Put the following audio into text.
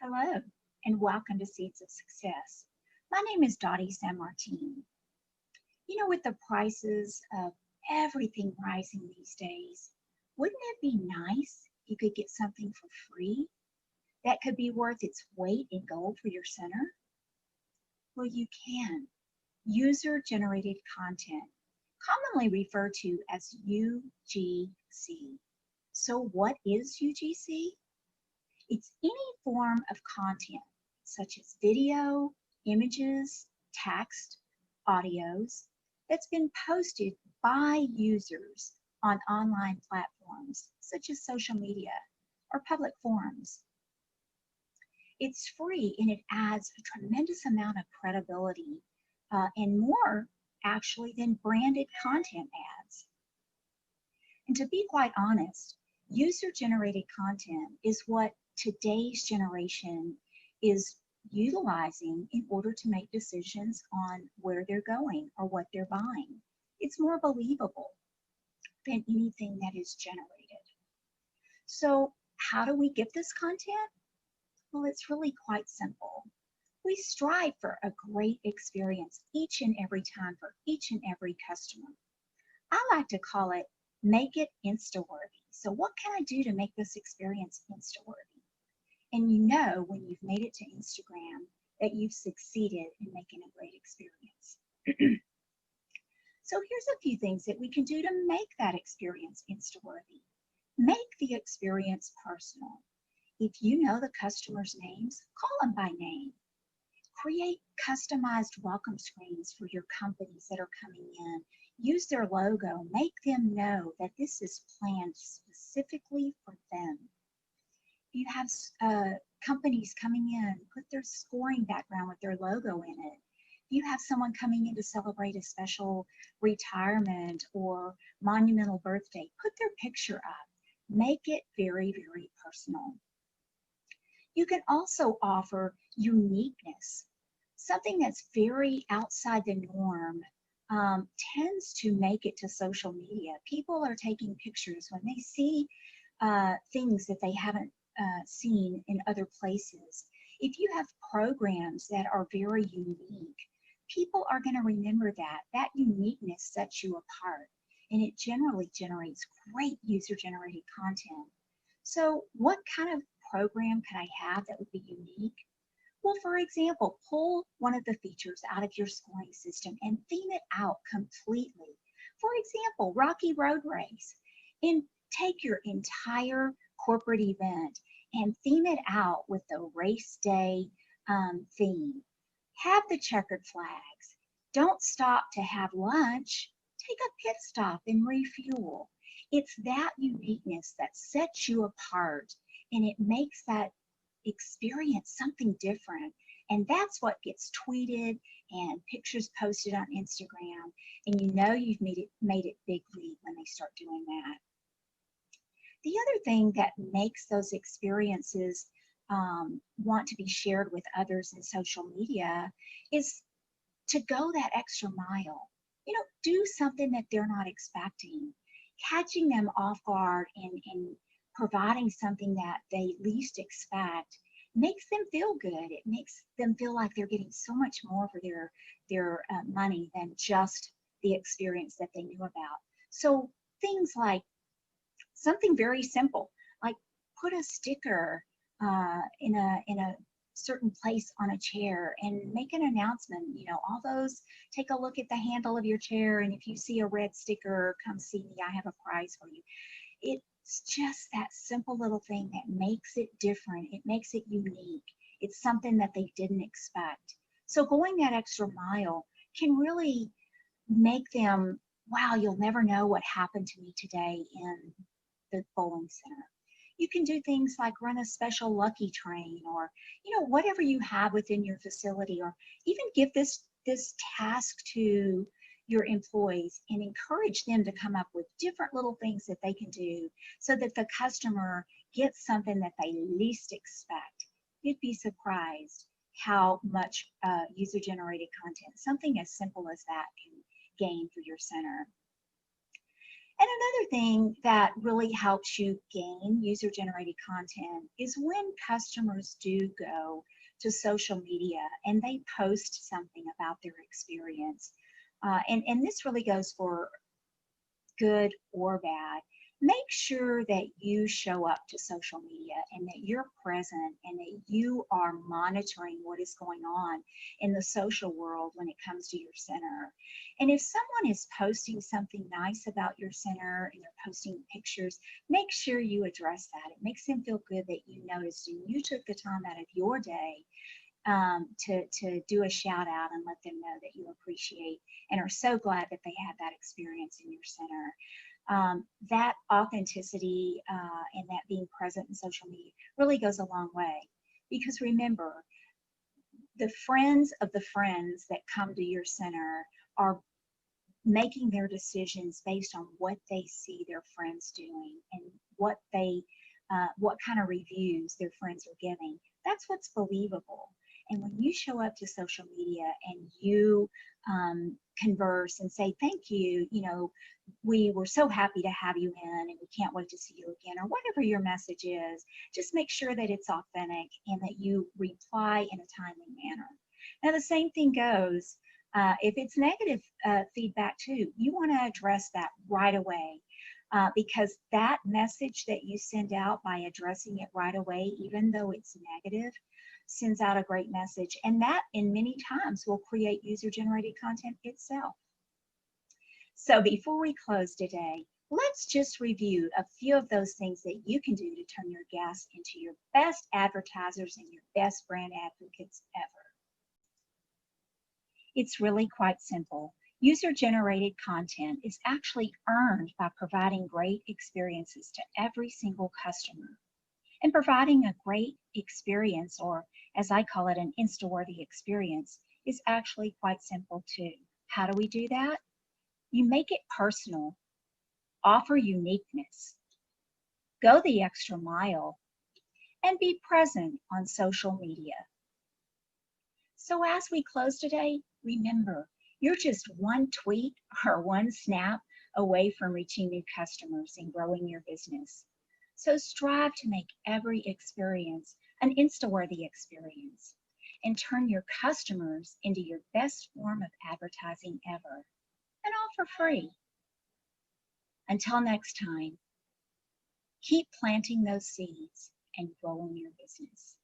Hello, and welcome to Seeds of Success. My name is Dottie San Martin. With the prices of everything rising these days, wouldn't it be nice if you could get something for free that could be worth its weight in gold for your center? Well, you can. User generated content, commonly referred to as UGC. So, what is UGC? It's any form of content, such as video, images, text, audios, that's been posted by users on online platforms, such as social media or public forums. It's free and it adds a tremendous amount of credibility and more actually than branded content ads. And to be quite honest, user-generated content is what today's generation is utilizing in order to make decisions on where they're going or what they're buying. It's more believable than anything that is generated. So how do we get this content? Well, it's really quite simple. We strive for a great experience each and every time for each and every customer. I like to call it make it Insta-worthy. So what can I do to make this experience Insta-worthy? And you know when you've made it to Instagram that you've succeeded in making a great experience. So here's a few things that we can do to make that experience Insta-worthy. Make the experience personal. If you know the customer's names, call them by name. Create customized welcome screens for your companies that are coming in. Use their logo. Make them know that this is planned specifically for them. If you have companies coming in, put their scoring background with their logo in it. If you have someone coming in to celebrate a special retirement or monumental birthday, put their picture up. Make it very, very personal. You can also offer uniqueness. Something that's very outside the norm tends to make it to social media. People are taking pictures when they see things that they haven't seen in other places. If you have programs that are very unique, people are going to remember that. That uniqueness sets you apart, and it generally generates great user-generated content. So what kind of program can I have that would be unique? Well, for example, pull one of the features out of your scoring system and theme it out completely. For example, Rocky Road Race, and take your entire corporate event and theme it out with the race day theme. Have the checkered flags. Don't stop to have lunch. Take a pit stop and refuel. It's that uniqueness that sets you apart, and it makes that experience something different. And that's what gets tweeted and pictures posted on Instagram. And you know you've made it big league when they start doing that. The other thing that makes those experiences want to be shared with others in social media is to go that extra mile. Do something that they're not expecting. Catching them off guard and providing something that they least expect makes them feel good. It makes them feel like they're getting so much more for their money than just the experience that they knew about. So things like something very simple, like put a sticker in a certain place on a chair and make an announcement. All those, take a look at the handle of your chair, and if you see a red sticker, come see me, I have a prize for you. It's just that simple little thing that makes it different. It makes it unique. It's something that they didn't expect. So going that extra mile can really make them, wow, you'll never know what happened to me today in the bowling center. You can do things like run a special lucky train, or whatever you have within your facility, or even give this task to your employees and encourage them to come up with different little things that they can do so that the customer gets something that they least expect. You'd be surprised how much user-generated content, something as simple as that, can gain for your center. And another thing that really helps you gain user-generated content is when customers do go to social media and they post something about their experience. And this really goes for good or bad. Make sure that you show up to social media and that you're present and that you are monitoring what is going on in the social world when it comes to your center. And if someone is posting something nice about your center and they're posting pictures, make sure you address that. It makes them feel good that you noticed and you took the time out of your day to do a shout out and let them know that you appreciate and are so glad that they had that experience in your center. That authenticity and that being present in social media really goes a long way. Because remember, the friends of the friends that come to your center are making their decisions based on what they see their friends doing and what kind of reviews their friends are giving. That's what's believable. And when you show up to social media and you converse and say, thank you, we were so happy to have you in and we can't wait to see you again, or whatever your message is, just make sure that it's authentic and that you reply in a timely manner. Now, the same thing goes if it's negative feedback too. You want to address that right away. Because that message that you send out by addressing it right away, even though it's negative, sends out a great message. And that, in many times, will create user-generated content itself. So before we close today, let's just review a few of those things that you can do to turn your guests into your best advertisers and your best brand advocates ever. It's really quite simple. User-generated content is actually earned by providing great experiences to every single customer. And providing a great experience, or as I call it, an Insta-worthy experience, is actually quite simple too. How do we do that? You make it personal, offer uniqueness, go the extra mile, and be present on social media. So as we close today, remember, you're just one tweet or one snap away from reaching new customers and growing your business. So strive to make every experience an Insta-worthy experience and turn your customers into your best form of advertising ever, and all for free. Until next time, keep planting those seeds and growing your business.